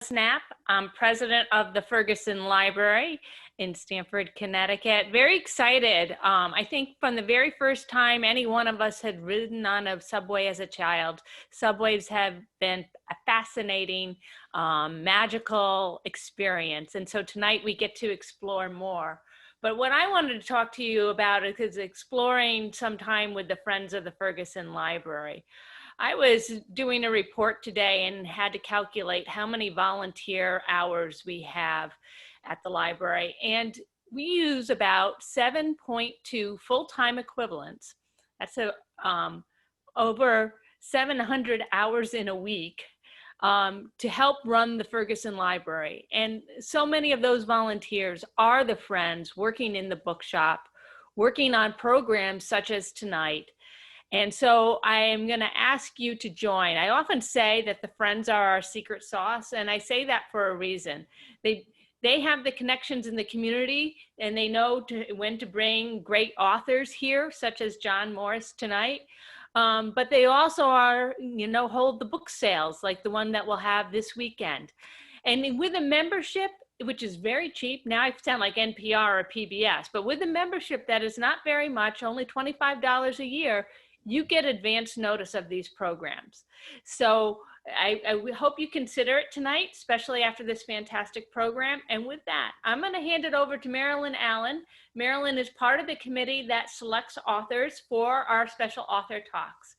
Snap. I'm president of the Ferguson Library in Stamford, Connecticut. Very excited. I think from the very first time any one of us had ridden on a subway as a child, subways have been a fascinating, magical experience. And so tonight we get to explore more. But what I wanted to talk to you about is exploring some time with the Friends of the Ferguson Library. I was doing a report today and had to calculate how many volunteer hours we have at the library. And we use about 7.2 full-time equivalents. That's over 700 hours in a week to help run the Ferguson Library. And so many of those volunteers are the friends working in the bookshop, working on programs such as tonight. And so I am going to ask you to join. I often say that the friends are our secret sauce, and I say that for a reason. They have the connections in the community, and they know when to bring great authors here, such as John Morris tonight. But they also are, hold the book sales like the one that we'll have this weekend. And with a membership, which is very cheap. Now I sound like NPR or PBS, but with a membership that is not very much, only $25 a year, you get advance notice of these programs. So I hope you consider it tonight, especially after this fantastic program. And with that, I'm going to hand it over to Marilyn Allen. Marilyn is part of the committee that selects authors for our special author talks.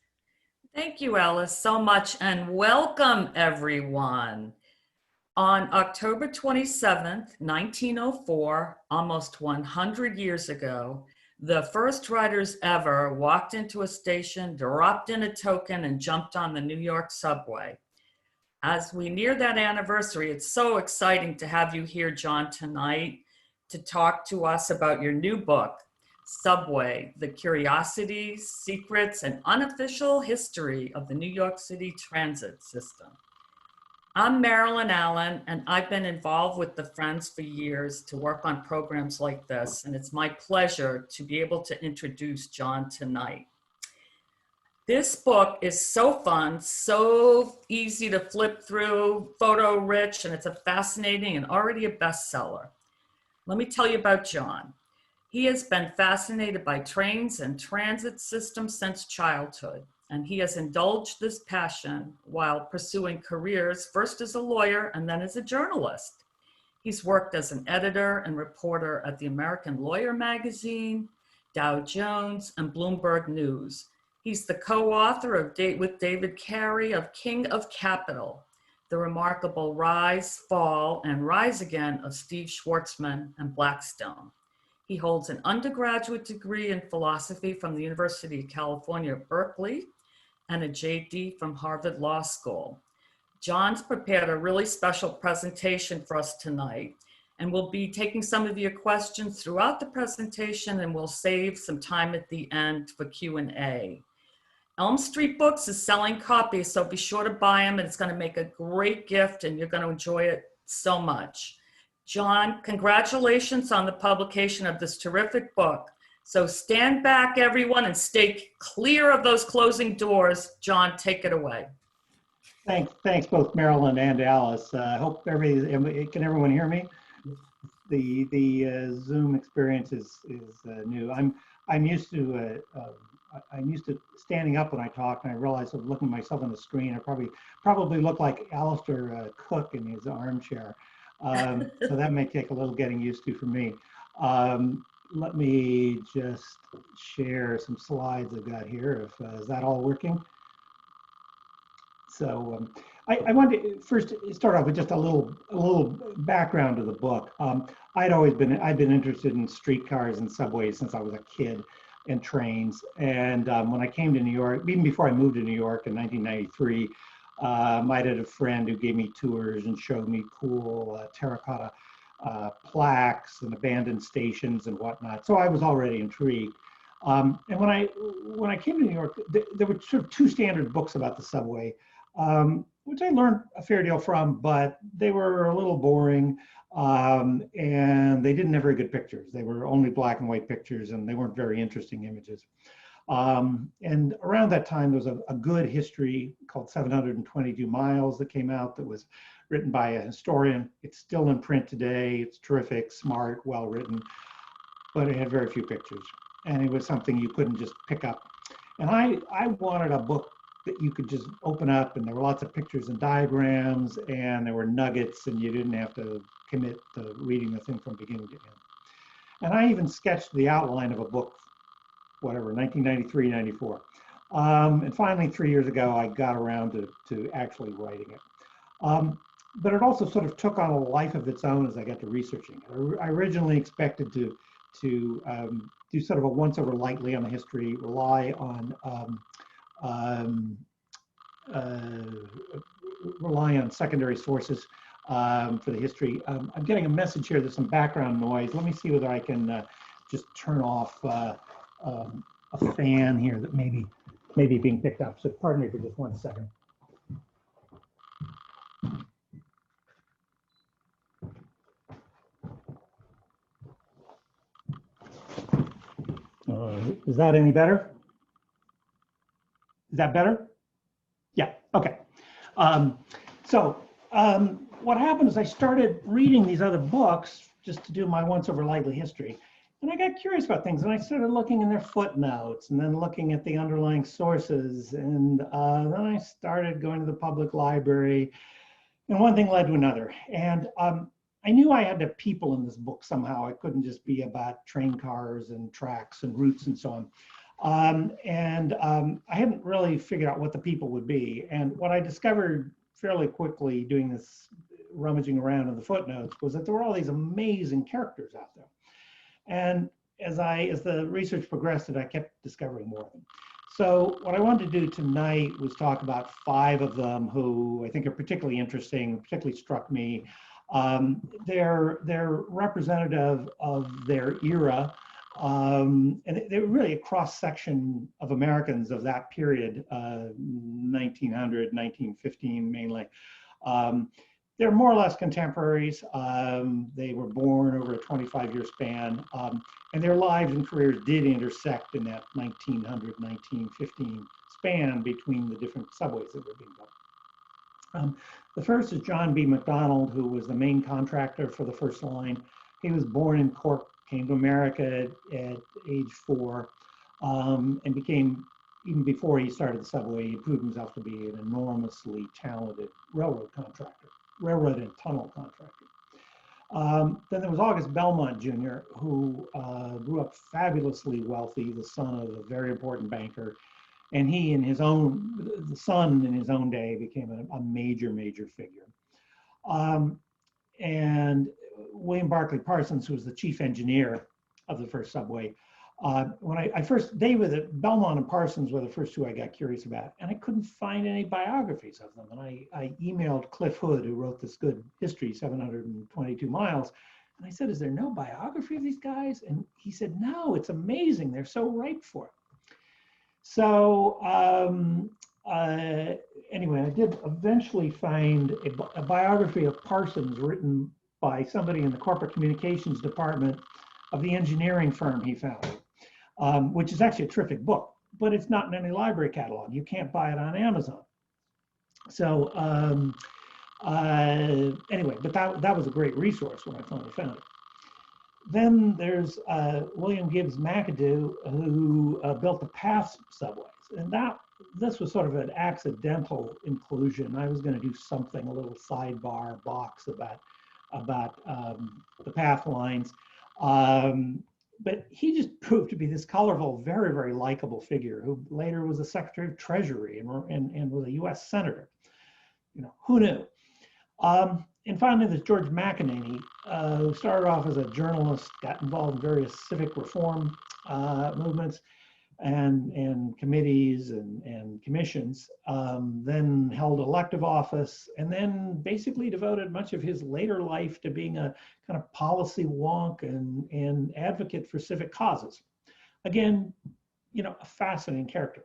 Thank you, Alice, so much, and welcome everyone. On October 27th, 1904, almost 100 years ago, the first writers ever walked into a station, dropped in a token, and jumped on the New York subway. As we near that anniversary, it's so exciting to have you here, John, tonight to talk to us about your new book, Subway, The Curiosities, Secrets, and Unofficial History of the New York City Transit System. I'm Marilyn Allen, and I've been involved with the Friends for years to work on programs like this, and it's my pleasure to be able to introduce John tonight. This book is so fun, so easy to flip through, photo rich, and it's a fascinating and already a bestseller. Let me tell you about John. He has been fascinated by trains and transit systems since childhood. And he has indulged this passion while pursuing careers, first as a lawyer and then as a journalist. He's worked as an editor and reporter at the American Lawyer magazine, Dow Jones, and Bloomberg News. He's the co-author with David Carey of King of Capital, The Remarkable Rise, Fall, and Rise Again of Steve Schwarzman and Blackstone. He holds an undergraduate degree in philosophy from the University of California, Berkeley, and a JD from Harvard Law School. John's prepared a really special presentation for us tonight, and we'll be taking some of your questions throughout the presentation, and we'll save some time at the end for Q&A. Elm Street Books is selling copies, so be sure to buy them, and it's going to make a great gift, and you're going to enjoy it so much. John, congratulations on the publication of this terrific book. So stand back, everyone, and stay clear of those closing doors. John, take it away. Thanks both Marilyn and Alice. I hope can everyone hear me? The Zoom experience is new. I'm used to standing up when I talk, and I realize I'm looking at myself on the screen. I probably look like Alistair Cook in his armchair. So that may take a little getting used to for me. Let me just share some slides I've got here. Is that all working? So I wanted to first start off with just a little background of the book. I've been interested in streetcars and subways since I was a kid, and trains. And when I came to New York, even before I moved to New York in 1993, I had a friend who gave me tours and showed me cool terracotta plaques and abandoned stations and whatnot. So I was already intrigued. And when I came to New York, there were sort of two standard books about the subway, which I learned a fair deal from, but they were a little boring, and they didn't have very good pictures. They were only black and white pictures, and they weren't very interesting images. And around that time, there was a good history called 722 Miles that came out that was written by a historian. It's still in print today. It's terrific, smart, well written, but it had very few pictures. And it was something you couldn't just pick up. And I wanted a book that you could just open up, and there were lots of pictures and diagrams, and there were nuggets, and you didn't have to commit to reading the thing from beginning to end. And I even sketched the outline of a book, whatever, 1993, 94. And finally, 3 years ago, I got around to actually writing it. But it also sort of took on a life of its own as I got to researching it. I originally expected to do sort of a once over lightly on the history, rely on secondary sources for the history. I'm getting a message here. There's some background noise. Let me see whether I can just turn off a fan here that may be being picked up. So pardon me for just 1 second. Is that any better? Is that better? Yeah, okay. What happened is I started reading these other books just to do my once over lightly history. And I got curious about things, and I started looking in their footnotes and then looking at the underlying sources. And then I started going to the public library, and one thing led to another. And I knew I had to people in this book somehow. It couldn't just be about train cars and tracks and routes and so on. I hadn't really figured out what the people would be. And what I discovered fairly quickly doing this rummaging around in the footnotes was that there were all these amazing characters out there. And as the research progressed, I kept discovering more of them. So what I wanted to do tonight was talk about 5 of them who I think are particularly interesting, particularly struck me. They're representative of their era, and they're really a cross-section of Americans of that period, 1900, 1915 mainly. They're more or less contemporaries. They were born over a 25-year span, and their lives and careers did intersect in that 1900, 1915 span between the different subways that were being built. The first is John B. Mcdonald, who was the main contractor for the first line. He was born in Cork, came to America at age 4, and became, even before he started the subway, he proved himself to be an enormously talented railroad and tunnel contractor. Then there was August Belmont Jr., who grew up fabulously wealthy, the son of a very important banker. And he, the son in his own day, became a major figure. And William Barclay Parsons, who was the chief engineer of the first subway, Belmont and Parsons were the first 2 I got curious about, and I couldn't find any biographies of them. And I emailed Cliff Hood, who wrote this good history, 722 miles, and I said, is there no biography of these guys? And he said, no, it's amazing. They're so ripe for it. So anyway, I did eventually find a biography of Parsons written by somebody in the corporate communications department of the engineering firm he founded, which is actually a terrific book, but it's not in any library catalog. You can't buy it on Amazon. So anyway, but that was a great resource when I finally found it. Then there's William Gibbs Mcadoo, who built the PATH subways. And this was sort of an accidental inclusion. I was going to do something, a little sidebar box about the PATH lines. But he just proved to be this colorful, very, very likable figure who later was the Secretary of Treasury and was a US Senator. You know, who knew? And finally, there's George Mcinerney, who started off as a journalist, got involved in various civic reform movements and committees and commissions, then held elective office, and then basically devoted much of his later life to being a kind of policy wonk and advocate for civic causes. Again, you know, a fascinating character,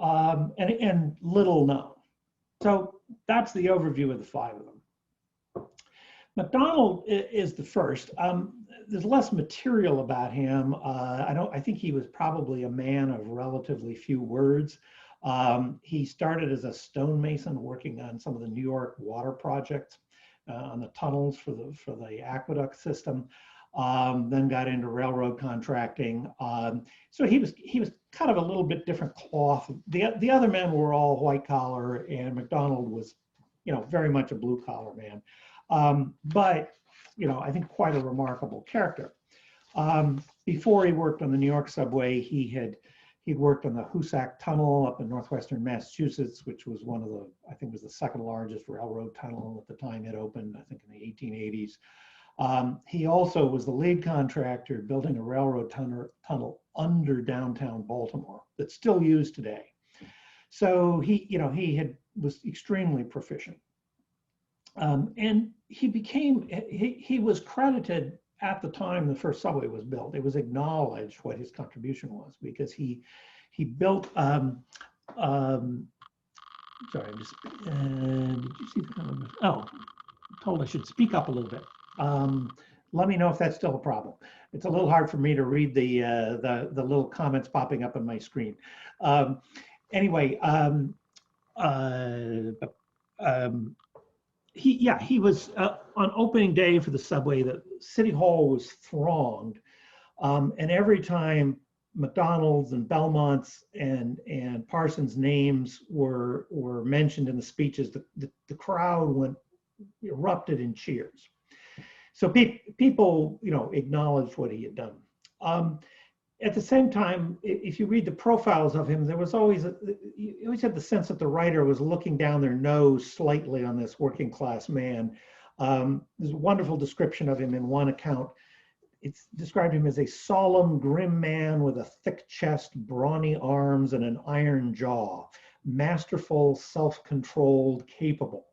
and little known. So that's the overview of the 5 of them. McDonald is the first. There's less material about him. I think he was probably a man of relatively few words. He started as a stonemason working on some of the New York water projects. on the tunnels for the aqueduct system. Then got into railroad contracting. So he was kind of a little bit different cloth. The other men were all white collar, and McDonald was, very much a blue collar man. But I think quite a remarkable character. Before he worked on the New York subway, he'd worked on the Hoosac Tunnel up in northwestern Massachusetts, which was I think was the second largest railroad tunnel at the time it opened, I think in the 1880s. He also was the lead contractor building a railroad tunnel under downtown Baltimore that's still used today. So he was extremely proficient. And he was credited at the time the first subway was built. It was acknowledged what his contribution was, because he built, sorry, I'm just, did you see the comment? Oh, I'm told I should speak up a little bit. Let me know if that's still a problem. It's a little hard for me to read the little comments popping up on my screen. Anyway, he was on opening day for the subway. The City Hall was thronged, and every time McDonald's and Belmont's and Parsons' names were mentioned in the speeches, the crowd erupted in cheers. So people, acknowledged what he had done. At the same time, if you read the profiles of him, there was you always had the sense that the writer was looking down their nose slightly on this working class man. There's a wonderful description of him in one account. It's described him as a solemn, grim man with a thick chest, brawny arms, and an iron jaw, masterful, self-controlled, capable.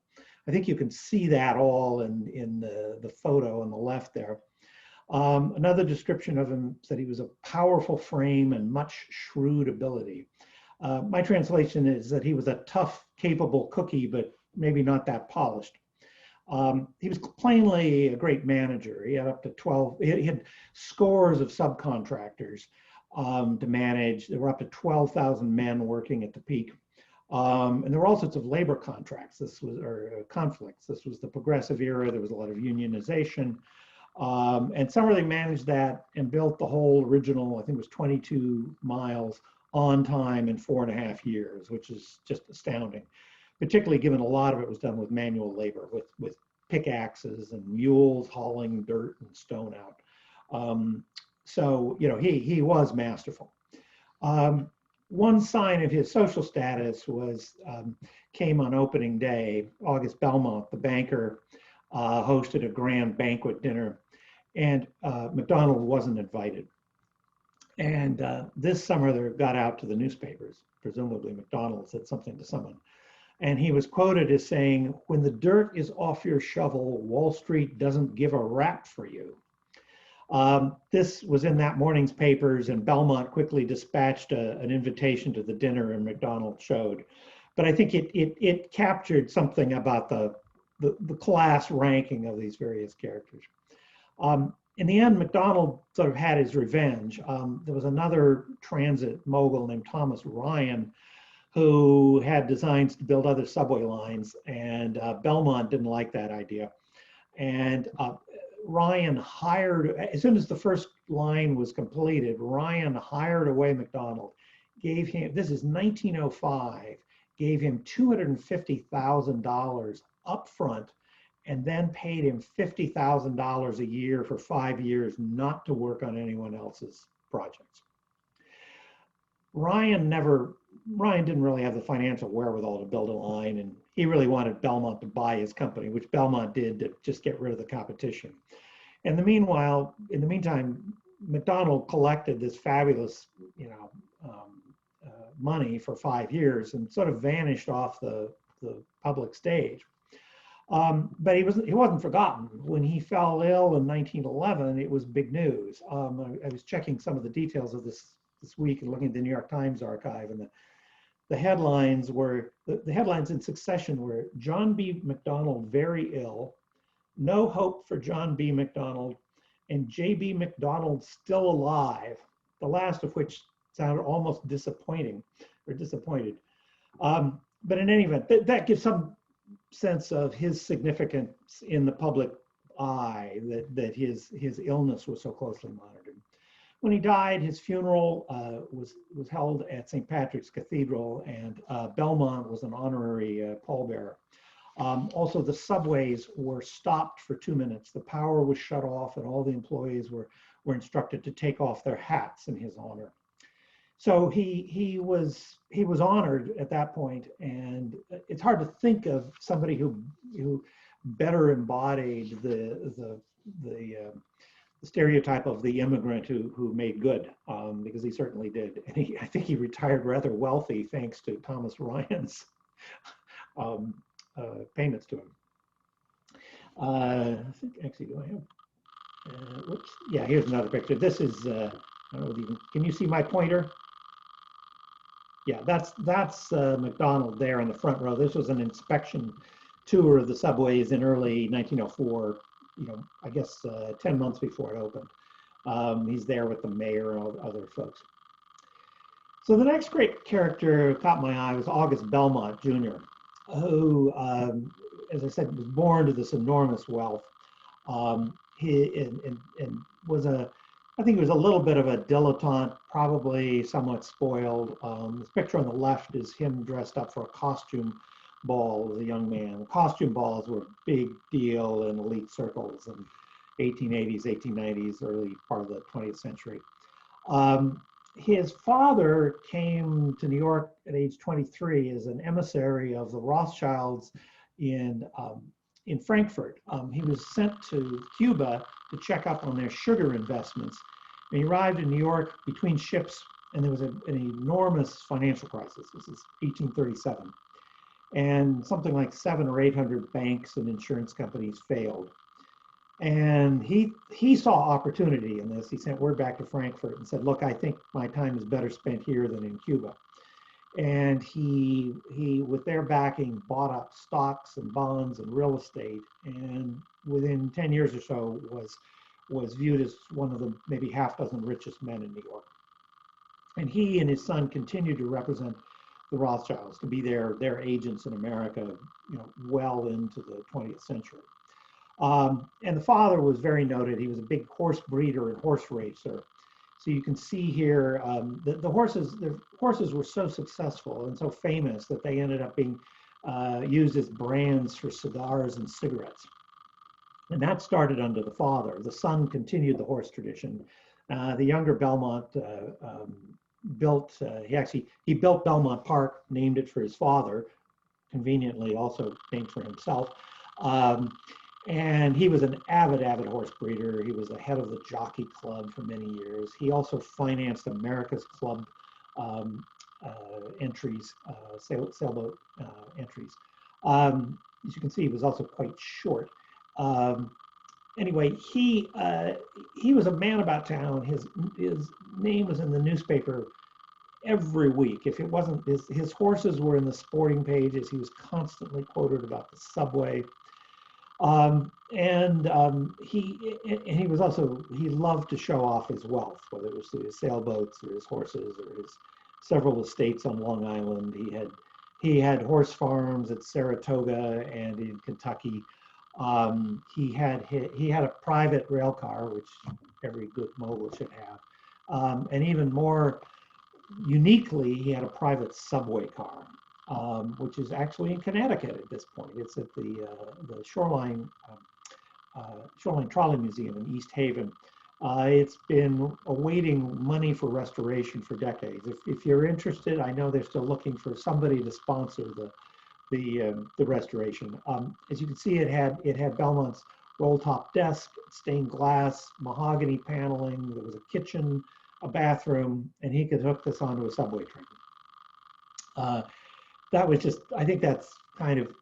I think you can see that all in the photo on the left there. Another description of him said he was a powerful frame and much shrewd ability. My translation is that he was a tough, capable cookie, but maybe not that polished. He was plainly a great manager. He had up to 12, he had scores of subcontractors to manage. There were up to 12,000 men working at the peak. And there were all sorts of labor contracts. Conflicts. This was the progressive era. There was a lot of unionization. And Summerlee managed that and built the whole original, I think it was 22 miles on time in 4.5 years, which is just astounding, particularly given a lot of it was done with manual labor, with pickaxes and mules hauling dirt and stone out. So, he was masterful. One sign of his social status came on opening day. August Belmont, the banker, hosted a grand banquet dinner, and McDonald wasn't invited. And this summer, they got out to the newspapers. Presumably, McDonald said something to someone. And he was quoted as saying, "When the dirt is off your shovel, Wall Street doesn't give a rap for you." This was in that morning's papers, and Belmont quickly dispatched an invitation to the dinner, and McDonald showed. But I think it captured something about the class ranking of these various characters. In the end, McDonald sort of had his revenge. There was another transit mogul named Thomas Ryan who had designs to build other subway lines, and Belmont didn't like that idea. And Ryan hired, as soon as the first line was completed, Ryan hired away McDonald, gave him, this is 1905, gave him $250,000 upfront, and then paid him $50,000 a year for 5 years not to work on anyone else's projects. Ryan didn't really have the financial wherewithal to build a line, and he really wanted Belmont to buy his company, which Belmont did to just get rid of the competition. In the meantime, McDonald collected this fabulous, money for 5 years and sort of vanished off the public stage. But he wasn't forgotten. When he fell ill in 1911, it was big news. I was checking some of the details of this week and looking at the New York Times archive, and the headlines in succession were John B. McDonald very ill, no hope for John B. McDonald, and J.B. McDonald still alive, the last of which sounded almost disappointed. But in any event, that gives some sense of his significance in the public eye that his illness was so closely monitored. When he died, his funeral was held at St. Patrick's Cathedral, and Belmont was an honorary pallbearer. Also, the subways were stopped for 2 minutes. The power was shut off, and all the employees were instructed to take off their hats in his honor. So he was honored at that point, and it's hard to think of somebody who better embodied the stereotype of the immigrant who made good, because he certainly did. And I think he retired rather wealthy thanks to Thomas Ryan's payments to him. I think actually, do I have? Whoops. Yeah, here's another picture. This is. I don't know if you can you see my pointer? Yeah, that's McDonald there in the front row. This was an inspection tour of the subways in early 1904. I guess 10 months before it opened. He's there with the mayor and all the other folks. So the next great character caught my eye was August Belmont Jr., who, as I said, was born to this enormous wealth. He was I think he was a little bit of a dilettante, probably somewhat spoiled. This picture on the left is him dressed up for a costume ball as a young man. Costume balls were a big deal in elite circles in 1880s, 1890s, early part of the 20th century. His father came to New York at age 23 as an emissary of the Rothschilds in Frankfurt. He was sent to Cuba to check up on their sugar investments. And he arrived in New York between ships, and there was an enormous financial crisis. This is 1837. And something like 700 or 800 banks and insurance companies failed. And he saw opportunity in this. He sent word back to Frankfurt and said, look, I think my time is better spent here than in Cuba. And he with their backing, bought up stocks and bonds and real estate, and within 10 years or so was viewed as one of the maybe half dozen richest men in New York. And he and his son continued to represent the Rothschilds, to be their agents in America, well into the 20th century. And the father was very noted. He was a big horse breeder and horse racer. So you can see here, the horses were so successful and so famous that they ended up being used as brands for cigars and cigarettes. And that started under the father. The son continued the horse tradition. The younger Belmont he built Belmont Park, named it for his father, conveniently also named for himself. And he was an avid horse breeder. He was the head of the Jockey Club for many years. He also financed America's Club entries, sailboat entries. As you can see, he was also quite short. Anyway, he was a man about town. His name was in the newspaper every week. If it wasn't, his horses were in the sporting pages. He was constantly quoted about the subway. He was also, he loved to show off his wealth, whether it was through his sailboats or his horses or his several estates on Long Island. He had horse farms at Saratoga and in Kentucky. He had a private rail car, which every good mogul should have. And even more uniquely, he had a private subway car, which is actually in Connecticut at this point. It's at the Shoreline Trolley Museum in East Haven. It's been awaiting money for restoration for decades. If you're interested, I know they're still looking for somebody to sponsor the restoration. As you can see, it had Belmont's roll-top desk, stained glass, mahogany paneling. There was a kitchen, a bathroom, and he could hook this onto a subway train. That was just, I think that's kind of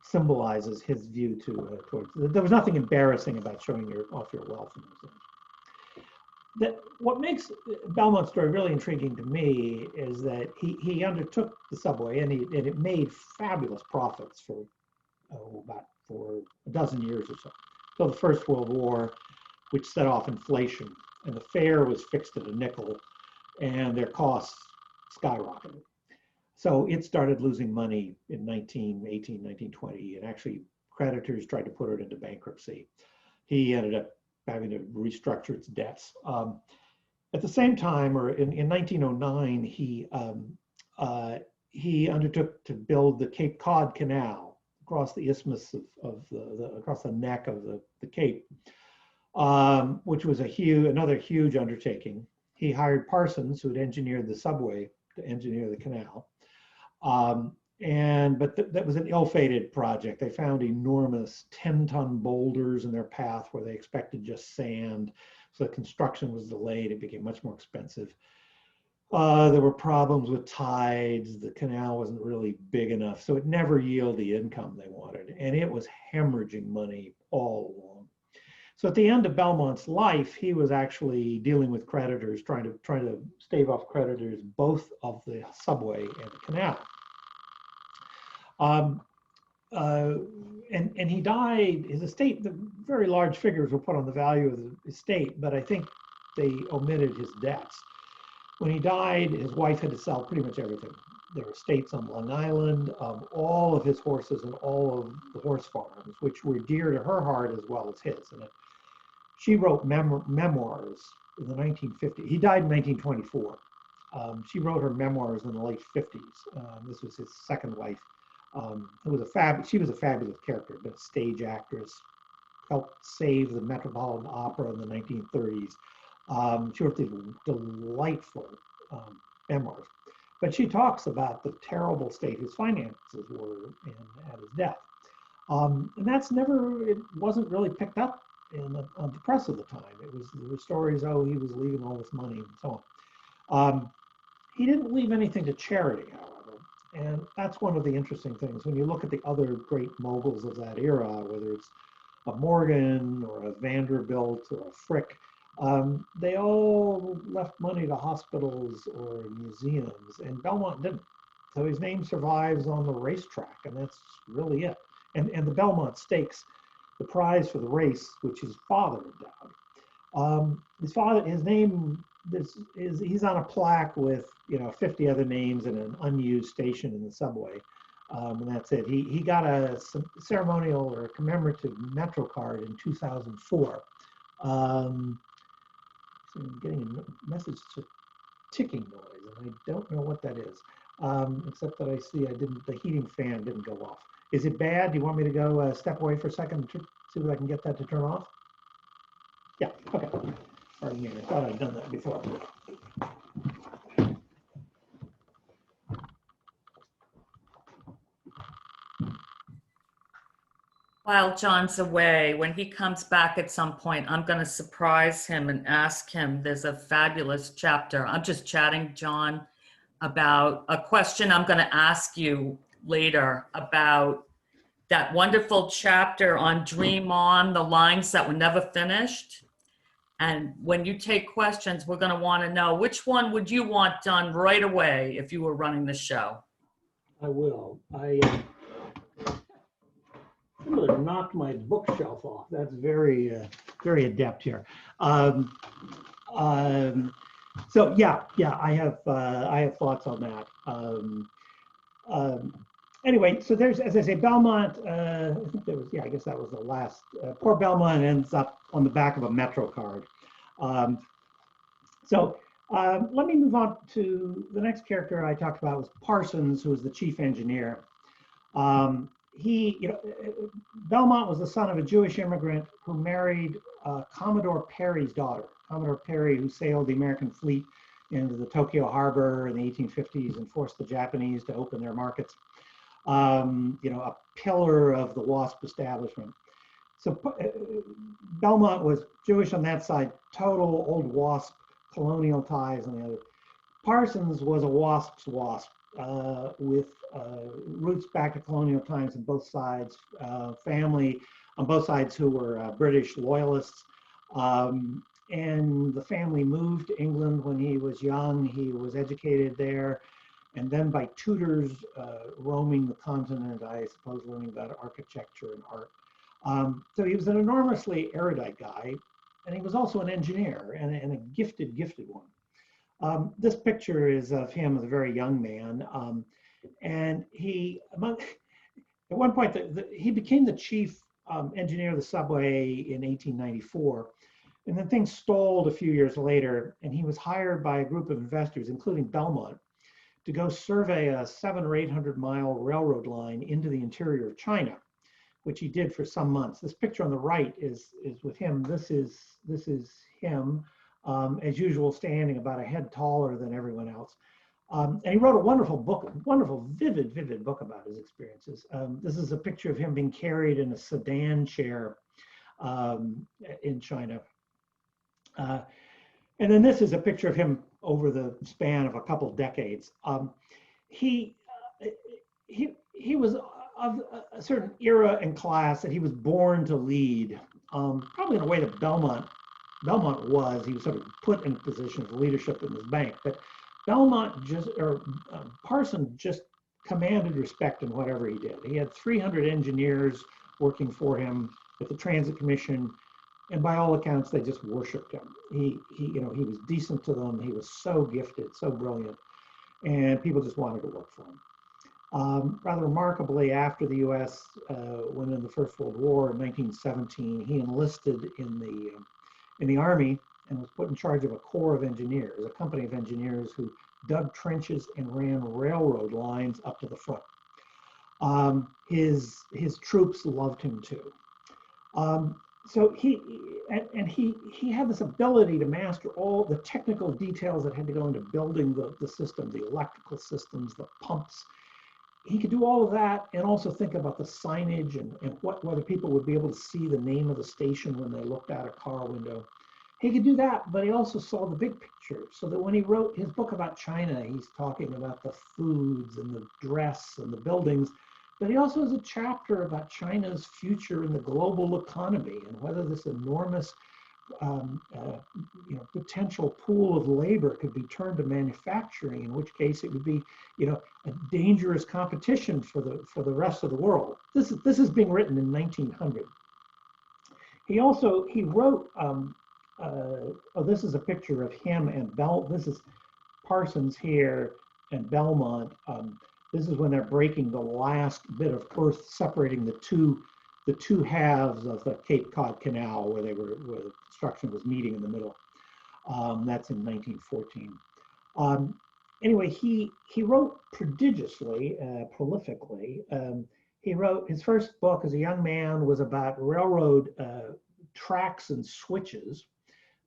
symbolizes his view towards, there was nothing embarrassing about showing off your wealth in those days. What makes Belmont's story really intriguing to me is that he undertook the subway and it made fabulous profits for a dozen years or so. So the First World War, which set off inflation, and the fare was fixed at a nickel, and their costs skyrocketed. So it started losing money in 1918, 1920, and actually creditors tried to put it into bankruptcy. He ended up having to restructure its debts. At the same time, or in 1909, he undertook to build the Cape Cod Canal across the isthmus of across the neck of the Cape, which was another huge undertaking. He hired Parsons, who had engineered the subway, to engineer the canal. But that was an ill-fated project. They found enormous 10-ton boulders in their path where they expected just sand. So the construction was delayed. It became much more expensive. There were problems with tides. The canal wasn't really big enough. So it never yielded the income they wanted. And it was hemorrhaging money all along. So at the end of Belmont's life, he was actually dealing with creditors, trying to stave off creditors, both of the subway and the canal. And he died, his estate, the very large figures were put on the value of the estate, but I think they omitted his debts. When he died, his wife had to sell pretty much everything. There were estates on Long Island, all of his horses and all of the horse farms, which were dear to her heart as well as his. And she wrote memoirs in the 1950s. He died in 1924. She wrote her memoirs in the late 50s. This was his second wife. She was a fabulous character, but a stage actress, helped save the Metropolitan Opera in the 1930s. She wrote these delightful memoirs, but she talks about the terrible state his finances were in at his death. And it wasn't really picked up on the press of the time. There were stories, oh, he was leaving all this money and so on. He didn't leave anything to charity, however. And that's one of the interesting things. When you look at the other great moguls of that era, whether it's a Morgan or a Vanderbilt or a Frick, they all left money to hospitals or museums, and Belmont didn't. So his name survives on the racetrack, and that's really it. And the Belmont Stakes, the prize for the race, which his father endowed. His name he's on a plaque with 50 other names and an unused station in the subway, and that's it. He got a ceremonial or a commemorative Metro card in 2004. So I'm getting a message to ticking noise, and I don't know what that is, except that I see the heating fan didn't go off. Is it bad? Do you want me to go step away for a second to see if I can get that to turn off? Yeah, okay. Pardon me, I thought I'd done that before. While John's away, when he comes back at some point, I'm going to surprise him and ask him, there's a fabulous chapter. I'm just chatting, John, about a question I'm going to ask you later about that wonderful chapter on Dream On, the lines that were never finished. And when you take questions, we're going to want to know, which one would you want done right away if you were running the show? I will. I'm going to knock my bookshelf off. That's very, very adept here. So yeah, I have thoughts on that. Anyway, so there's, as I say, Belmont. I think there was, I guess that was the last. Poor Belmont ends up on the back of a Metro card. Let me move on to the next character I talked about was Parsons, who was the chief engineer. Belmont was the son of a Jewish immigrant who married Commodore Perry's daughter. Commodore Perry, who sailed the American fleet into the Tokyo harbor in the 1850s and forced the Japanese to open their markets. A pillar of the WASP establishment. So Belmont was Jewish on that side, total old WASP colonial ties on the other. Parsons was a WASP's WASP with roots back to colonial times on both sides, family on both sides who were British loyalists. And the family moved to England when he was young. He was educated there. And then by tutors roaming the continent, I suppose learning about architecture and art. So he was an enormously erudite guy, and he was also an engineer and a gifted one. This picture is of him as a very young man. And at one point, he became the chief engineer of the subway in 1894. And then things stalled a few years later, and he was hired by a group of investors, including Belmont, to go survey a 700 or 800-mile railroad line into the interior of China, which he did for some months. This picture on the right is with him. This is him, as usual, standing about a head taller than everyone else. And he wrote a wonderful book, a wonderful, vivid book about his experiences. This is a picture of him being carried in a sedan chair in China. And then this is a picture of him over the span of a couple decades. He was of a certain era and class that he was born to lead, probably in a way that Belmont was. He was sort of put in a position of leadership in his bank, but Parsons just commanded respect in whatever he did. He had 300 engineers working for him at the Transit Commission, and by all accounts, they just worshipped him. He was decent to them. He was so gifted, so brilliant, and people just wanted to work for him. Rather remarkably, after the U.S. Went in the First World War in 1917, he enlisted in the Army and was put in charge of a corps of engineers, a company of engineers who dug trenches and ran railroad lines up to the front. His troops loved him too. So he had this ability to master all the technical details that had to go into building the system, the electrical systems, the pumps. He could do all of that and also think about the signage and whether people would be able to see the name of the station when they looked out a car window. He could do that, but he also saw the big picture. So that when he wrote his book about China, he's talking about the foods and the dress and the buildings, but he also has a chapter about China's future in the global economy and whether this enormous potential pool of labor could be turned to manufacturing, in which case it would be, a dangerous competition for the rest of the world. This is being written in 1900. He wrote. This is a picture of him and this is Parsons here and Belmont. This is when they're breaking the last bit of earth separating the two halves of the Cape Cod Canal where the construction was meeting in the middle. That's in 1914. Anyway, he wrote prodigiously, prolifically. He wrote his first book as a young man was about railroad tracks and switches.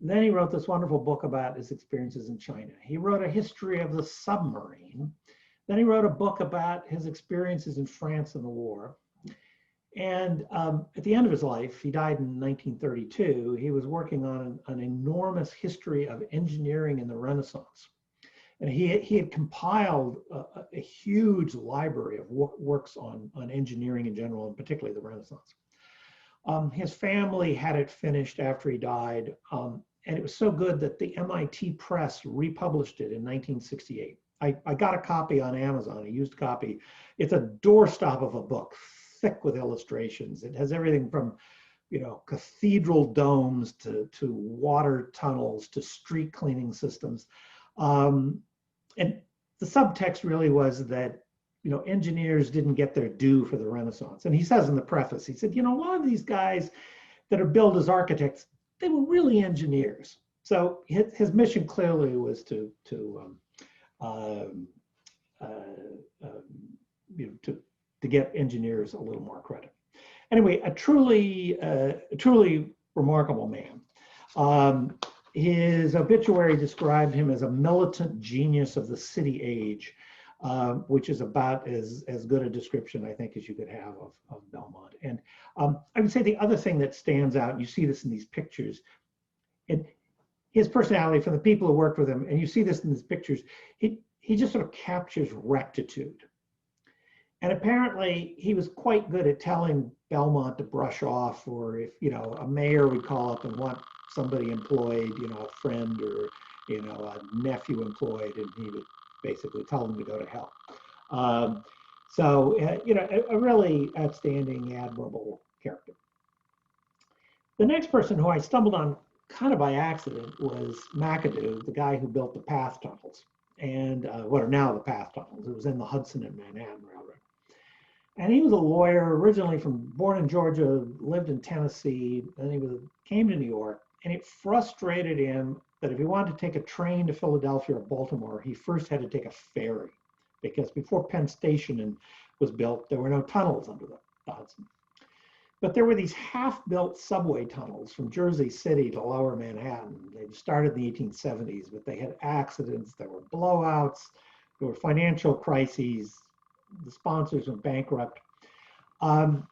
Then he wrote this wonderful book about his experiences in China. He wrote a history of the submarine. Then he wrote a book about his experiences in France in the war. And at the end of his life, he died in 1932, he was working on an enormous history of engineering in the Renaissance. And he had compiled a huge library of works on engineering in general, and particularly the Renaissance. His family had it finished after he died, and it was so good that the MIT Press republished it in 1968. I got a copy on Amazon, a used copy. It's a doorstop of a book, thick with illustrations. It has everything from, cathedral domes to water tunnels to street cleaning systems. And the subtext really was that, engineers didn't get their due for the Renaissance. And he says in the preface, he said, a lot of these guys that are billed as architects, they were really engineers. So his mission clearly was to get engineers a little more credit. Anyway, a truly remarkable man. His obituary described him as a militant genius of the city age, which is about as good a description, I think, as you could have of Belmont. And I would say the other thing that stands out, and you see this in these pictures, and his personality for the people who worked with him, and you see this in these pictures, he just sort of captures rectitude. And apparently he was quite good at telling Belmont to brush off, or if, a mayor would call up and want somebody employed, a friend or, a nephew employed, and he would basically tell them to go to hell. A really outstanding, admirable character. The next person who I stumbled on kind of by accident was Mcadoo, the guy who built the path tunnels. and what are now the path tunnels. It was in the Hudson and Manhattan Railroad. And he was a lawyer, originally born in Georgia, lived in Tennessee, and he came to New York. And it frustrated him that if he wanted to take a train to Philadelphia or Baltimore, he first had to take a ferry, because before Penn Station was built, there were no tunnels under the Hudson. But there were these half-built subway tunnels from Jersey City to Lower Manhattan. They started in the 1870s, but they had accidents, there were blowouts, there were financial crises, the sponsors went bankrupt. And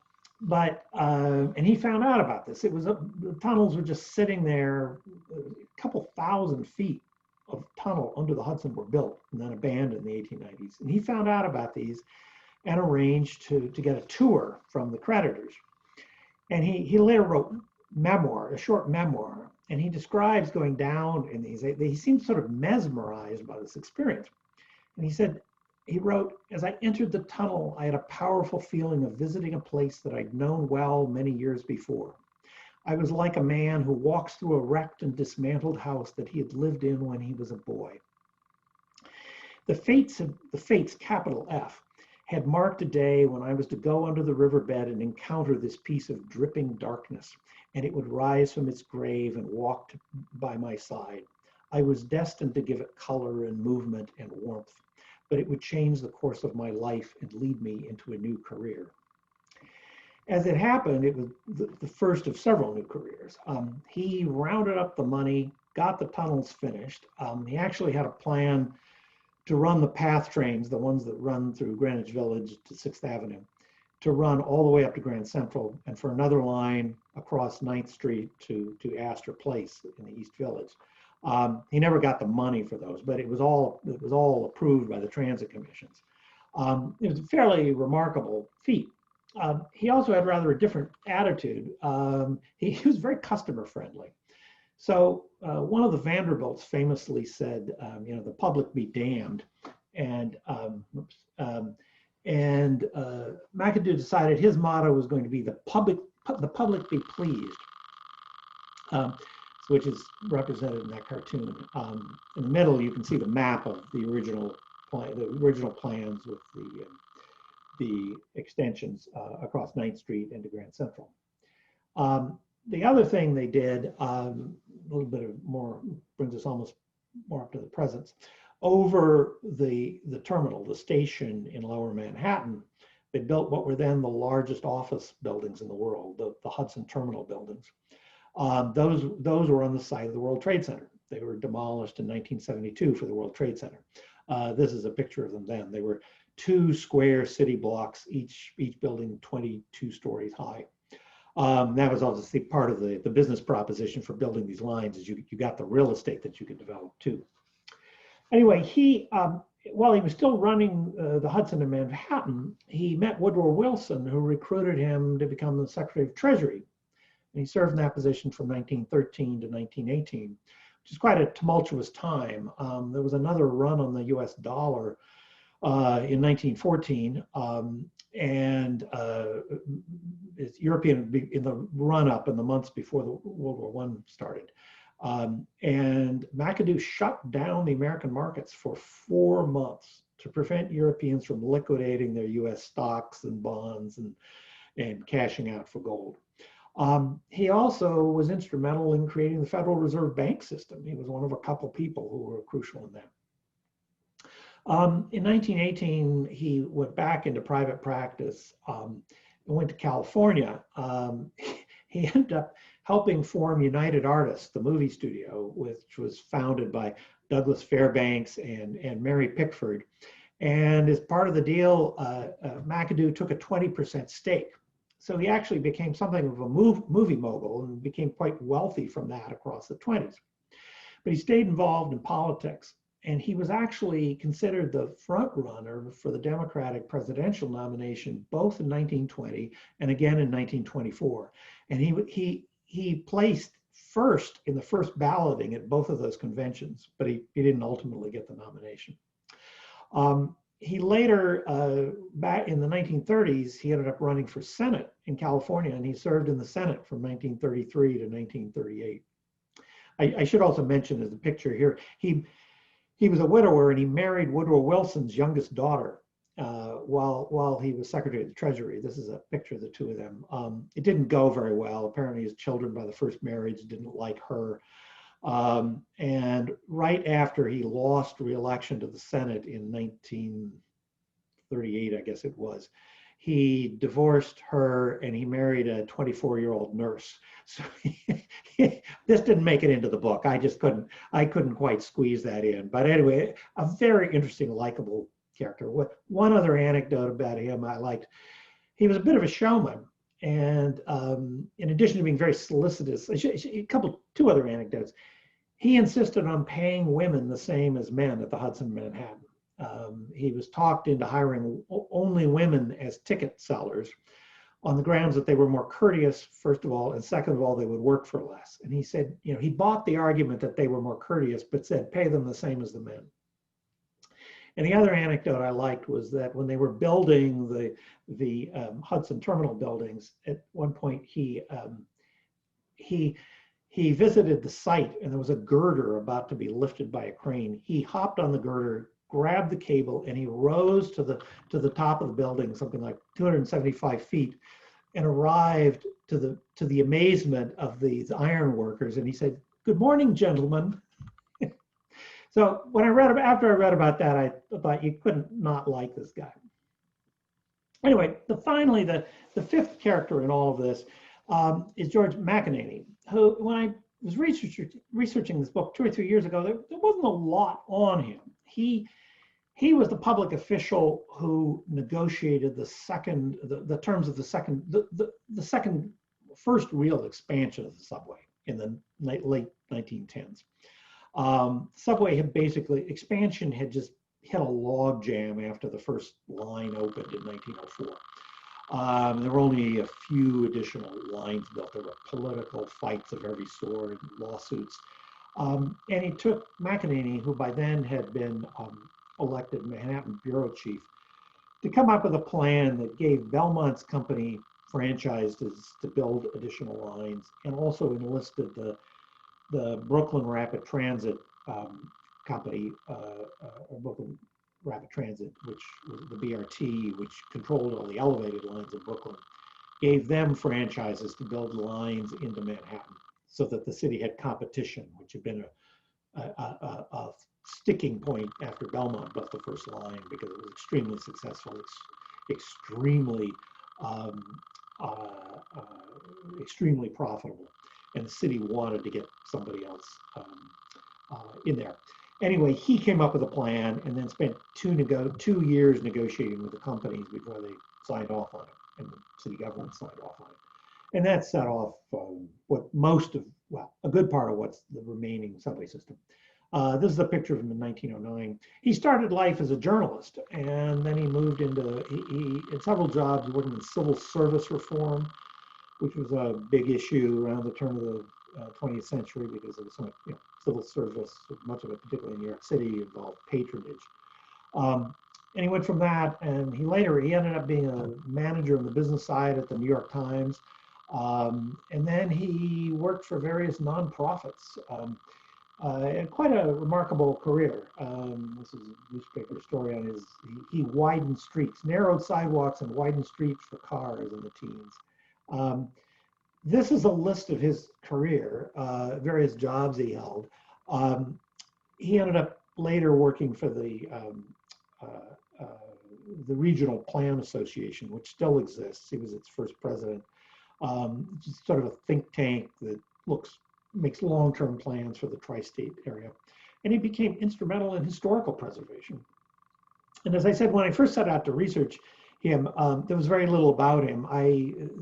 he found out about this. The tunnels were just sitting there, a couple thousand feet of tunnel under the Hudson were built and then abandoned in the 1890s. And he found out about these and arranged to get a tour from the creditors. And he later wrote a short memoir, and he describes going down in these. He seemed sort of mesmerized by this experience. And he wrote, "As I entered the tunnel, I had a powerful feeling of visiting a place that I'd known well many years before. I was like a man who walks through a wrecked and dismantled house that he had lived in when he was a boy." The fates, capital F, had marked a day when I was to go under the riverbed and encounter this piece of dripping darkness, and it would rise from its grave and walk by my side. I was destined to give it color and movement and warmth, but it would change the course of my life and lead me into a new career. As it happened, it was the first of several new careers. He rounded up the money, got the tunnels finished. He actually had a plan to run the PATH trains, the ones that run through Greenwich Village to 6th Avenue, to run all the way up to Grand Central, and for another line across 9th Street to Astor Place in the East Village. He never got the money for those, but it was all approved by the transit commissions. It was a fairly remarkable feat. He also had rather a different attitude. He was very customer friendly. So one of the Vanderbilts famously said, "The public be damned," and Mcadoo decided his motto was going to be the public be pleased, which is represented in that cartoon. In the middle, you can see the map of the original plans with the extensions across 9th Street into Grand Central. The other thing they did, a little bit of more, brings us almost more up to the present, over the terminal, the station in Lower Manhattan, they built what were then the largest office buildings in the world, the Hudson Terminal buildings. Those were on the site of the World Trade Center. They were demolished in 1972 for the World Trade Center. This is a picture of them then. They were 2 square city blocks, each building 22 stories high. That was obviously part of the business proposition for building these lines, is you got the real estate that you could develop too. Anyway, while he was still running the Hudson in Manhattan, he met Woodrow Wilson, who recruited him to become the Secretary of Treasury. And he served in that position from 1913 to 1918, which is quite a tumultuous time. There was another run on the US dollar in 1914, and European in the run-up in the months before the World War I started. And Mcadoo shut down the American markets for 4 months to prevent Europeans from liquidating their US stocks and bonds and cashing out for gold. He also was instrumental in creating the Federal Reserve Bank system. He was one of a couple people who were crucial in that. In 1918, he went back into private practice and went to California. He ended up helping form United Artists, the movie studio, which was founded by Douglas Fairbanks and Mary Pickford. And as part of the deal, Mcadoo took a 20% stake. So he actually became something of a movie mogul and became quite wealthy from that across the 20s. But he stayed involved in politics. And he was actually considered the front runner for the Democratic presidential nomination, both in 1920 and again in 1924. And he placed first in the first balloting at both of those conventions, but he didn't ultimately get the nomination. He later, back in the 1930s, he ended up running for Senate in California, and he served in the Senate from 1933 to 1938. I should also mention, as the picture here, he he was a widower and he married Woodrow Wilson's youngest daughter while he was Secretary of the Treasury. This is a picture of the two of them. It didn't go very well. Apparently his children by the first marriage didn't like her. And right after he lost re-election to the Senate in 1938, I guess it was, he divorced her and he married a 24-year-old nurse. So this didn't make it into the book. I couldn't quite squeeze that in. But anyway, a very interesting, likable character. One other anecdote about him I liked, he was a bit of a showman. And in addition to being very solicitous, two other anecdotes. He insisted on paying women the same as men at the Hudson, Manhattan. He was talked into hiring only women as ticket sellers on the grounds that they were more courteous, first of all, and second of all, they would work for less. And he said, he bought the argument that they were more courteous, but said, pay them the same as the men. And the other anecdote I liked was that when they were building the Hudson terminal buildings, at one point he visited the site and there was a girder about to be lifted by a crane. He hopped on the girder, grabbed the cable, and he rose to the top of the building, something like 275 feet, and arrived to the amazement of the iron workers. And he said, "Good morning, gentlemen." So after I read about that, I thought you couldn't not like this guy. Anyway, finally, the fifth character in all of this is George Mcinerney, who, when I was researching this book 2 or 3 years ago, there wasn't a lot on him. He was the public official who negotiated the terms of the first real expansion of the subway in the late 1910s. Subway expansion had just hit a log jam after the first line opened in 1904. There were only a few additional lines built. There were political fights of every sort, lawsuits. And he took Mcinerney, who by then had been elected Manhattan bureau chief, to come up with a plan that gave Belmont's company franchises to build additional lines, and also enlisted the Brooklyn Rapid Transit company, or Brooklyn Rapid Transit, which was the BRT, which controlled all the elevated lines in Brooklyn, gave them franchises to build lines into Manhattan so that the city had competition, which had been a sticking point after Belmont built the first line because it was extremely successful, extremely profitable, and the city wanted to get somebody else in there. Anyway, he came up with a plan and then spent 2 years negotiating with the companies before they signed off on it, and the city government signed off on it. And that set off a good part of what's the remaining subway system. This is a picture of him in 1909. He started life as a journalist, and then he moved he had several jobs working in civil service reform, which was a big issue around the turn of the 20th century because there was so much, civil service, much of it, particularly in New York City, involved patronage. And he went from that, and he ended up being a manager on the business side at the New York Times. And then he worked for various nonprofits. And quite a remarkable career. This is a newspaper story on he widened streets, narrowed sidewalks and widened streets for cars in the teens. This is a list of his career, various jobs he held. He ended up later working for the Regional Plan Association, which still exists. He was its first president. Just sort of a think tank that makes long-term plans for the tri-state area. And he became instrumental in historical preservation. And as I said, when I first set out to research him, there was very little about him.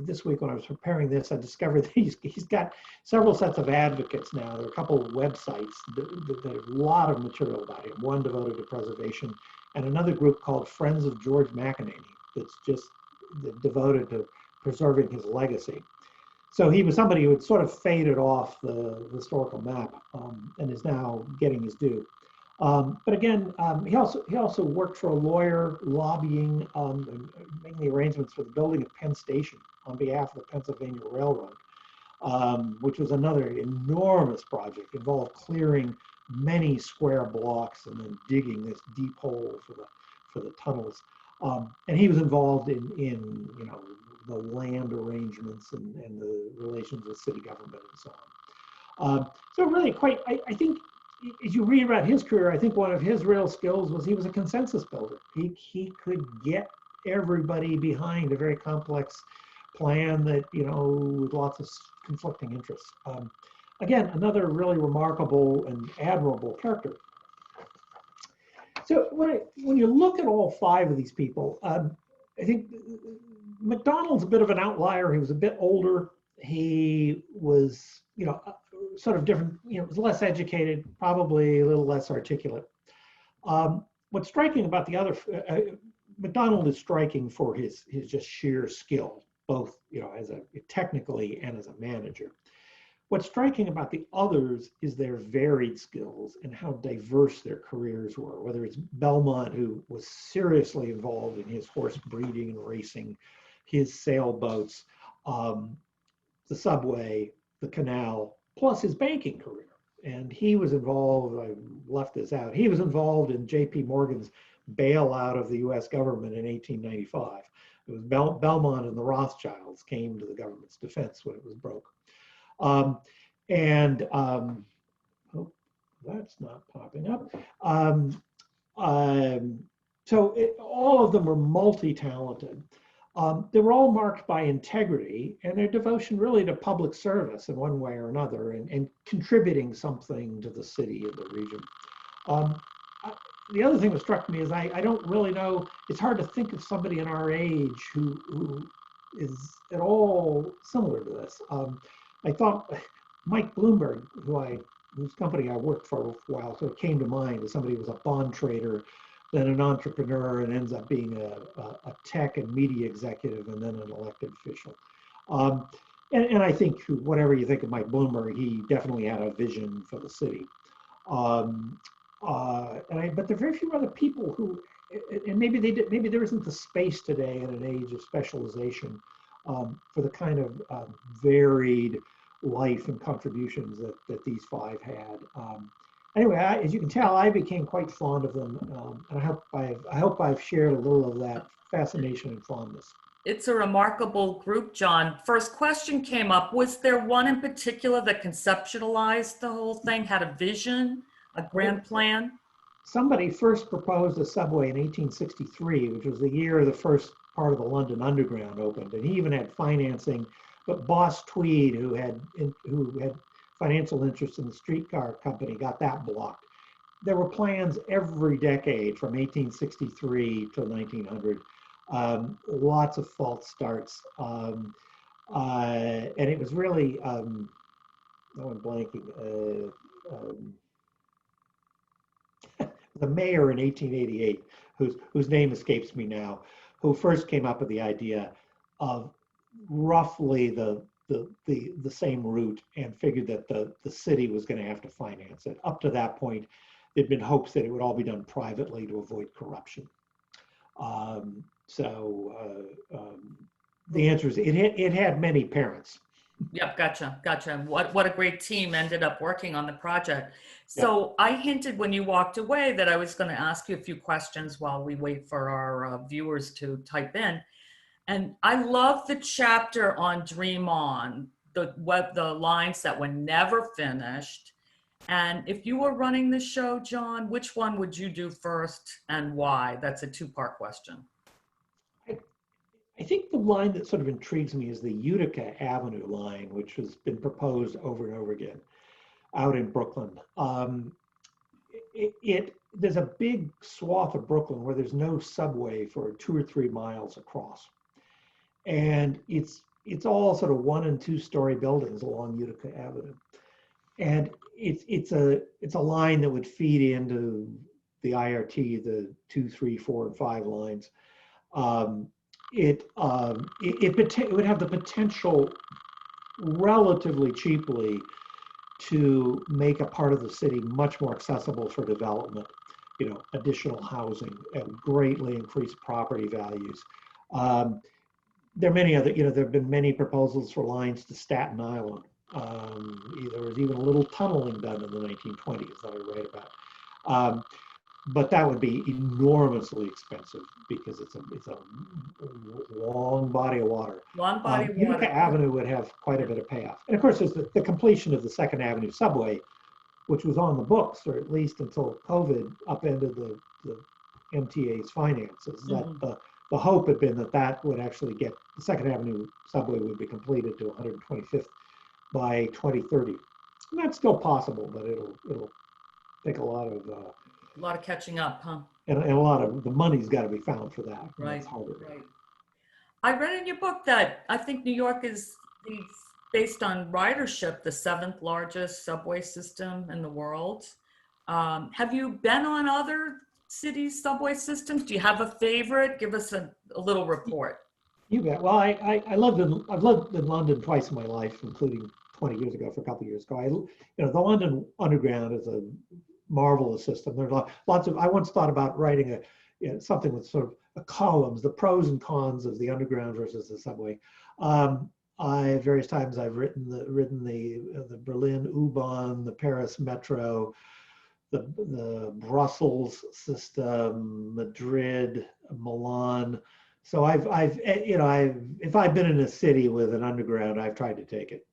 This week when I was preparing this, I discovered that he's got several sets of advocates now. There are a couple of websites that have a lot of material about him, one devoted to preservation, and another group called Friends of George Mcinerney that's just devoted to preserving his legacy. So he was somebody who had sort of faded off the historical map and is now getting his due. But again, he also worked for a lawyer lobbying, making the arrangements for the building of Penn Station on behalf of the Pennsylvania Railroad, which was another enormous project, involved clearing many square blocks and then digging this deep hole for the tunnels. And he was involved in you know, the land arrangements and the relations with city government and so on. So really quite, I think, as you read about his career, I think one of his real skills was he was a consensus builder. He could get everybody behind a very complex plan that, you know, with lots of conflicting interests. Again, another really remarkable and admirable character. So when you look at all five of these people, I think McDonald's a bit of an outlier. He was a bit older. He was, you know, sort of different, you know, was less educated, probably a little less articulate. What's striking about the other, McDonald is striking for his just sheer skill, both, you know, as a technically and as a manager. What's striking about the others is their varied skills and how diverse their careers were, whether it's Belmont, who was seriously involved in his horse breeding and racing, his sailboats, the subway, the canal, plus his banking career. And he was involved, I left this out, he was involved in JP Morgan's bailout of the US government in 1895. It was Belmont and the Rothschilds came to the government's defense when it was broke. Oh, that's not popping up. All of them were multi-talented. They were all marked by integrity and their devotion really to public service in one way or another and contributing something to the city or the region. The other thing that struck me is I don't really know, it's hard to think of somebody in our age who is at all similar to this. I thought Mike Bloomberg, whose company I worked for a while, so it came to mind as somebody who was a bond trader, then an entrepreneur, and ends up being a tech and media executive, and then an elected official. And I think whatever you think of Mike Bloomberg, he definitely had a vision for the city. But there are very few other people who, and maybe there isn't the space today in an age of specialization for the kind of varied life and contributions that these five had. Anyway, as you can tell, I became quite fond of them, and I hope I've shared a little of that fascination and fondness. It's a remarkable group, John. First question came up, was there one in particular that conceptualized the whole thing, had a vision, a grand plan? Somebody first proposed a subway in 1863, which was the year the first part of the London Underground opened, and he even had financing. But Boss Tweed, who had financial interest in the streetcar company, got that blocked. There were plans every decade from 1863 to 1900. Lots of false starts, and it was really. I'm blanking. The mayor in 1888, whose name escapes me now, who first came up with the idea of roughly the same route and figured that the city was going to have to finance it. Up to that point, there'd been hopes that it would all be done privately to avoid corruption. The answer is it had many parents. Yep, gotcha. What a great team ended up working on the project. So I hinted when you walked away that I was going to ask you a few questions while we wait for our viewers to type in. And I love the chapter on Dream On, the lines that were never finished. And if you were running the show, John, which one would you do first and why? That's a two-part question. I think the line that sort of intrigues me is the Utica Avenue line, which has been proposed over and over again out in Brooklyn. There's a big swath of Brooklyn where there's no subway for 2 or 3 miles across. And it's all sort of 1- and 2-story buildings along Utica Avenue. And it's a line that would feed into the IRT, the 2, 3, 4, and 5 lines. It would have the potential relatively cheaply to make a part of the city much more accessible for development, additional housing and greatly increased property values. There are many other, there have been many proposals for lines to Staten Island, either as even a little tunneling done in the 1920s that I write about. But that would be enormously expensive because it's a long body of water. Long body of water. Utica Avenue would have quite a bit of payoff. And of course, there's the completion of the Second Avenue subway, which was on the books, or at least until COVID upended the MTA's finances. That the hope had been that would actually get the Second Avenue subway would be completed to 125th by 2030. And that's still possible, but it'll take a lot of catching up, huh? And a lot of the money's got to be found for that. Right. Right. I read in your book that I think New York is based on ridership, the 7th largest subway system in the world. Have you been on other cities' subway systems? Do you have a favorite? Give us a little report. You bet. Well, I've lived in London twice in my life, including 20 years ago for a couple of years ago. The London Underground is a marvelous system. There's lots of. I once thought about writing something with sort of columns, the pros and cons of the Underground versus the subway. Various times I've ridden the Berlin U-Bahn, the Paris Metro, the Brussels system, Madrid, Milan. So if I've been in a city with an underground, I've tried to take it.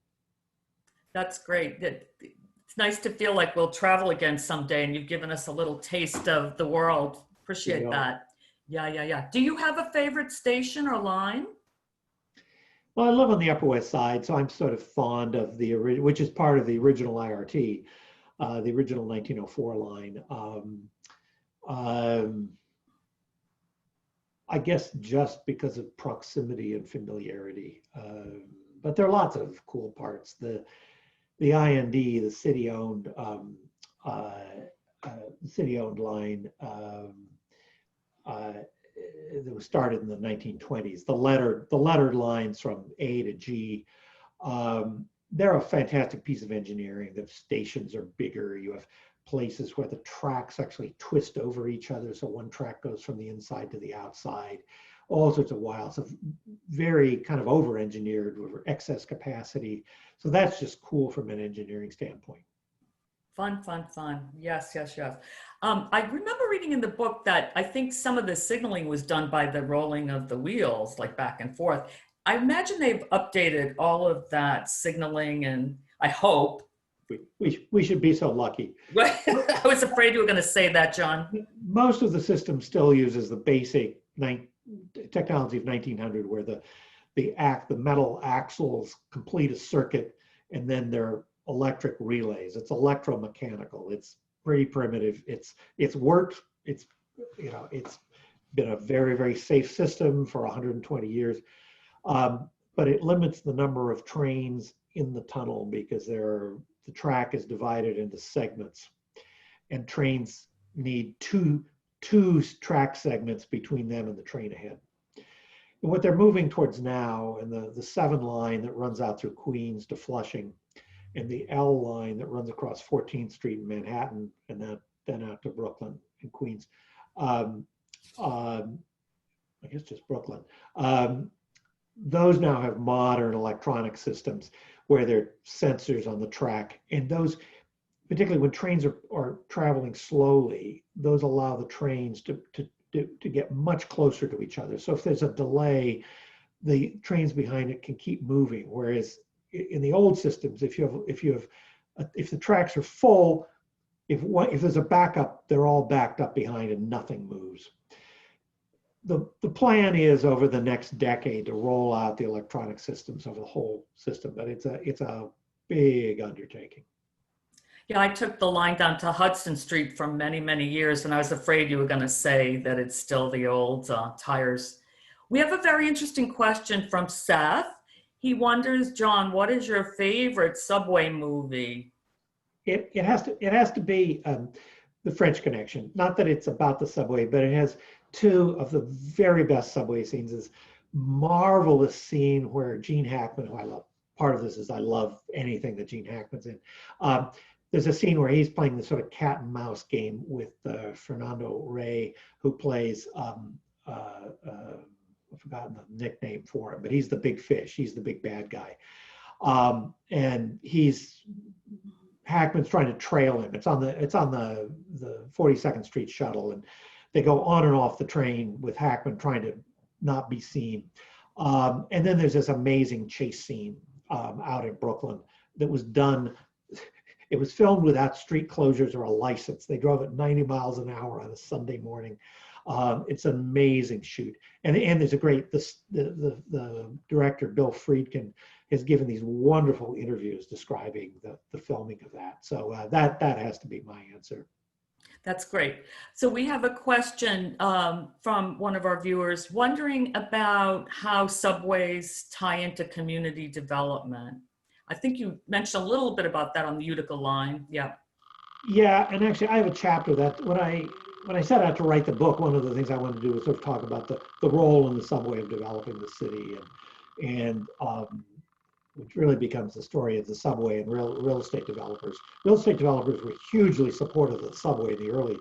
That's great. It's nice to feel like we'll travel again someday, and you've given us a little taste of the world. Appreciate that. Yeah. Do you have a favorite station or line? Well, I live on the Upper West Side, so I'm sort of fond of the original, which is part of the original IRT, the original 1904 line. I guess just because of proximity and familiarity. But there are lots of cool parts. The IND, the city-owned line that was started in the 1920s. The lettered lines from A to G. They're a fantastic piece of engineering. The stations are bigger. You have places where the tracks actually twist over each other, so one track goes from the inside to the outside. All sorts of wild stuff. Very kind of over-engineered with excess capacity. So that's just cool from an engineering standpoint. Fun. Yes. I remember reading in the book that I think some of the signaling was done by the rolling of the wheels, like back and forth. I imagine they've updated all of that signaling, and I hope. We should be so lucky. Right. I was afraid you were going to say that, John. Most of the system still uses the basic technology of 1900, where the metal axles complete a circuit, and then they're electric relays. It's electromechanical. It's pretty primitive. It's worked. It's been a very, very safe system for 120 years. But it limits the number of trains in the tunnel because the track is divided into segments, and trains need two track segments between them and the train ahead. And what they're moving towards now, and the 7 line that runs out through Queens to Flushing, and the L line that runs across 14th Street in Manhattan, and then out to Brooklyn and Queens. I guess just Brooklyn. Those now have modern electronic systems where there are sensors on the track, and those, particularly when trains are traveling slowly, those allow the trains to get much closer to each other. So if there's a delay, the trains behind it can keep moving. Whereas in the old systems, if the tracks are full, if there's a backup, they're all backed up behind and nothing moves. The plan is over the next decade to roll out the electronic systems over the whole system, but it's a big undertaking. Yeah, I took the line down to Hudson Street for many, many years, and I was afraid you were going to say that it's still the old tires. We have a very interesting question from Seth. He wonders, John, what is your favorite subway movie? It has to be The French Connection. Not that it's about the subway, but it has 2 of the very best subway scenes. This marvelous scene where Gene Hackman, who I love, part of this is I love anything that Gene Hackman's in. There's a scene where he's playing this sort of cat and mouse game with Fernando Rey, who plays, I've forgotten the nickname for him, but he's the big fish. He's the big bad guy. And he's Hackman's trying to trail him. It's on the 42nd Street shuttle, and they go on and off the train with Hackman trying to not be seen. And then there's this amazing chase scene out in Brooklyn that was done. It was filmed without street closures or a license. They drove at 90 miles an hour on a Sunday morning. It's an amazing shoot. And there's a great, the director, Bill Friedkin, has given these wonderful interviews describing the filming of that. So that has to be my answer. That's great. So we have a question from one of our viewers wondering about how subways tie into community development. I think you mentioned a little bit about that on the Utica line. Yeah. Yeah, and actually I have a chapter that when I set out to write the book, one of the things I wanted to do was sort of talk about the role in the subway of developing the city, and which really becomes the story of the subway and real estate developers. Real estate developers were hugely supportive of the subway in the early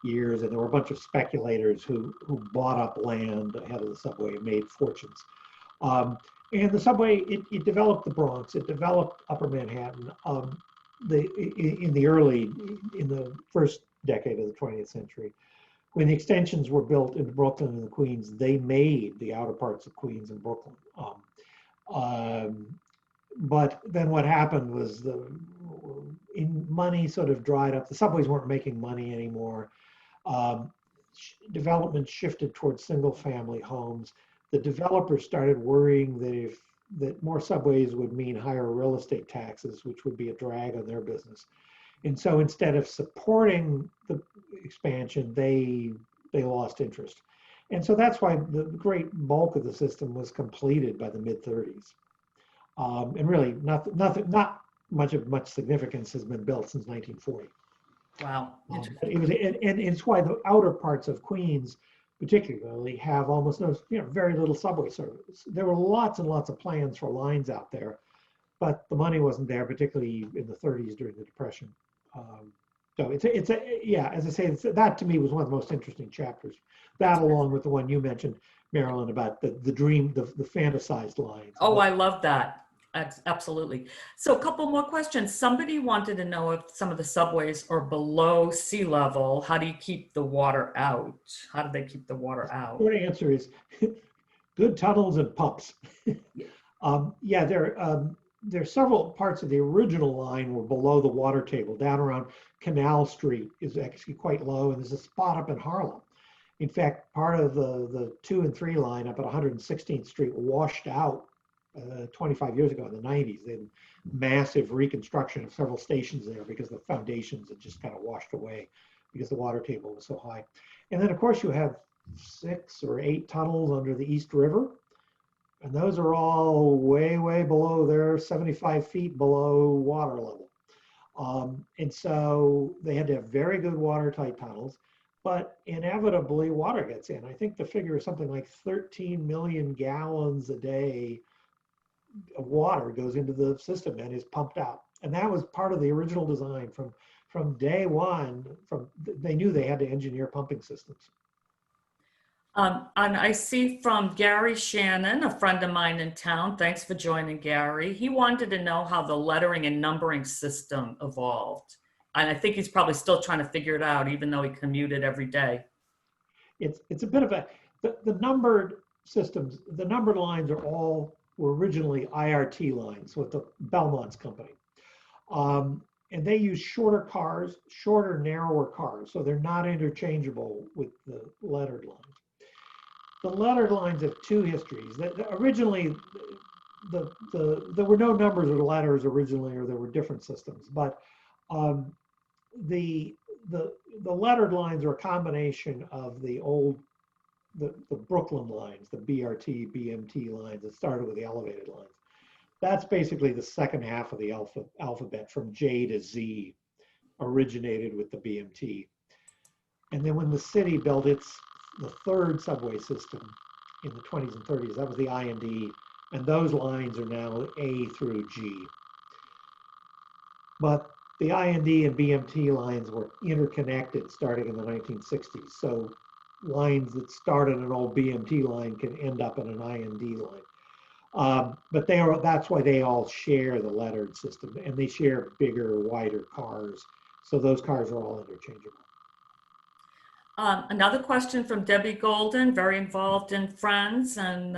years, and there were a bunch of speculators who bought up land ahead of the subway and made fortunes. And the subway, it developed the Bronx, it developed Upper Manhattan. In the first decade of the 20th century, when the extensions were built into Brooklyn and the Queens, they made the outer parts of Queens and Brooklyn. But then what happened was money sort of dried up. The subways weren't making money anymore. Development shifted towards single family homes. The developers started worrying that more subways would mean higher real estate taxes, which would be a drag on their business. And so instead of supporting the expansion, they lost interest. And so that's why the great bulk of the system was completed by the mid-30s. And really not much significance has been built since 1940. Wow. And it's why the outer parts of Queens particularly have almost no, very little subway service. There were lots and lots of plans for lines out there, but the money wasn't there, particularly in the 30s during the Depression. So as I say, that to me was one of the most interesting chapters. That, along with the one you mentioned, Marilyn, about the dream, the fantasized lines. Oh, I love that. Absolutely. So a couple more questions. Somebody wanted to know if some of the subways are below sea level. How do you keep the water out? How do they keep the water out? The short answer is good tunnels and pumps. There's several parts of the original line were below the water table. Down around Canal Street is actually quite low, and there's a spot up in Harlem. In fact, part of the 2 and 3 line up at 116th Street washed out 25 years ago in the 90s. They had massive reconstruction of several stations there because the foundations had just kind of washed away because the water table was so high. And then, of course, you have 6 or 8 tunnels under the East River. And those are all way, way below. They're 75 feet below water level. And so they had to have very good watertight tunnels, but inevitably water gets in. I think the figure is something like 13 million gallons a day of water goes into the system and is pumped out. And that was part of the original design from day one. They knew they had to engineer pumping systems. And I see from Gary Shannon, a friend of mine in town. Thanks for joining, Gary. He wanted to know how the lettering and numbering system evolved. And I think he's probably still trying to figure it out, even though he commuted every day. It's a bit of the numbered systems, the numbered lines were originally IRT lines with the Belmont's company. And they use shorter, narrower cars. So they're not interchangeable with the lettered lines. The lettered lines have 2 histories. Originally, there were no numbers or letters originally, or there were different systems. But the lettered lines are a combination of the Brooklyn lines, the BRT, BMT lines that started with the elevated lines. That's basically the second half of the alphabet from J to Z, originated with the BMT. And then when the city built the 3rd subway system in the 20s and 30s, that was the I&D, and those lines are now A through G. But the I&D and BMT lines were interconnected starting in the 1960s. So lines that start in an old BMT line can end up in an I&D line. But that's why they all share the lettered system, and they share bigger, wider cars. So those cars are all interchangeable. Another question from Debbie Golden, very involved in Friends and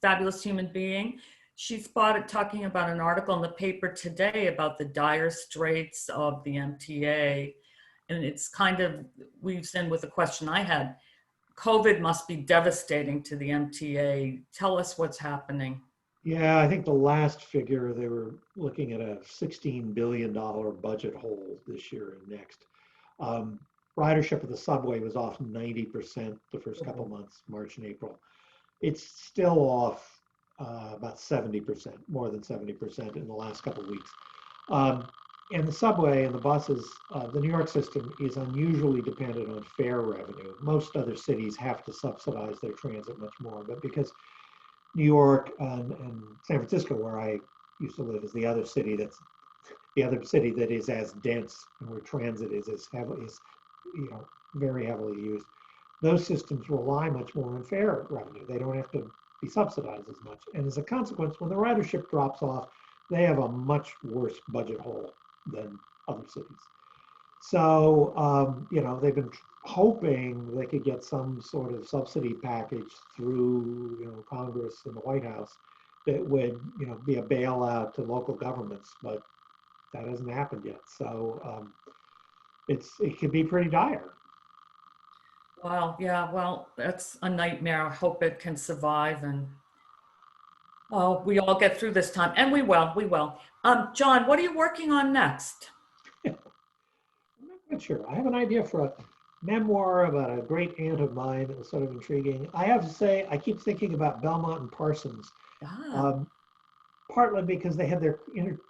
fabulous human being. She spotted talking about an article in the paper today about the dire straits of the MTA. And it's kind of weaves in with a question I had. COVID must be devastating to the MTA. Tell us what's happening. Yeah, I think the last figure, they were looking at a $16 billion budget hole this year and next. Ridership of the subway was off 90% the first couple of months, March and April. It's still off about 70%, more than 70% in the last couple of weeks. And the subway and the buses, the New York system is unusually dependent on fare revenue. Most other cities have to subsidize their transit much more, but because New York and San Francisco, where I used to live, is the other city that is as dense and where transit is as heavily, is very heavily used. Those systems rely much more on fare revenue. They don't have to be subsidized as much. And as a consequence, when the ridership drops off, they have a much worse budget hole than other cities. So, they've been hoping they could get some sort of subsidy package through, Congress and the White House that would, be a bailout to local governments, but that hasn't happened yet. So it could be pretty dire. Wow, yeah, well, that's a nightmare. I hope it can survive and we all get through this time, and we will. John, what are you working on next? I'm not quite sure. I have an idea for a memoir about a great aunt of mine that was sort of intriguing. I have to say, I keep thinking about Belmont and Parsons, partly because they had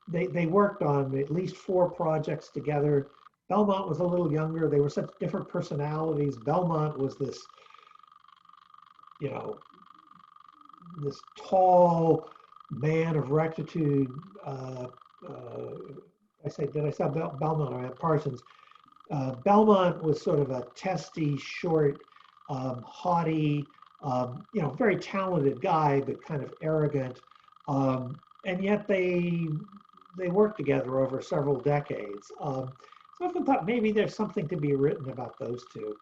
they worked on at least 4 projects together. Belmont was a little younger. They were such different personalities. Belmont was this, this tall man of rectitude. Did I say Belmont or Parsons? Belmont was sort of a testy, short, haughty, very talented guy, but kind of arrogant. And yet they worked together over several decades. So I often thought maybe there's something to be written about those two.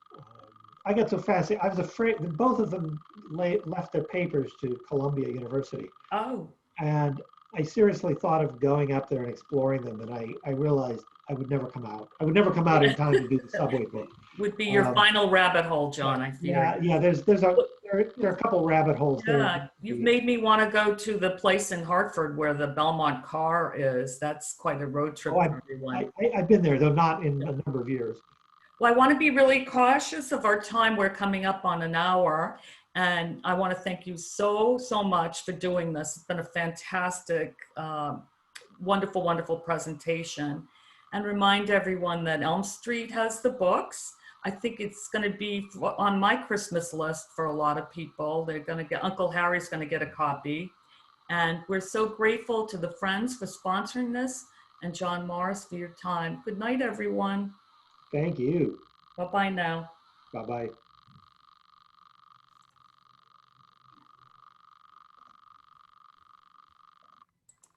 I got so fascinated. I was afraid that both of them left their papers to Columbia University. Oh. And I seriously thought of going up there and exploring them. And I realized I would never come out. I would never come out in time to do the subway thing. Would be your final rabbit hole, John, I fear. Yeah. There are a couple rabbit holes there. Yeah, you've made me want to go to the place in Hartford where the Belmont car is. That's quite a road trip for everyone. I've been there, though not in a number of years. Well, I want to be really cautious of our time. We're coming up on an hour. And I want to thank you so much for doing this. It's been a fantastic, wonderful, wonderful presentation. And remind everyone that Elm Street has the books. I think it's going to be on my Christmas list for a lot of people. They're going to get, Uncle Harry's going to get a copy. And we're so grateful to the Friends for sponsoring this and John Morris for your time. Good night, everyone. Thank you. Bye-bye now. Bye-bye.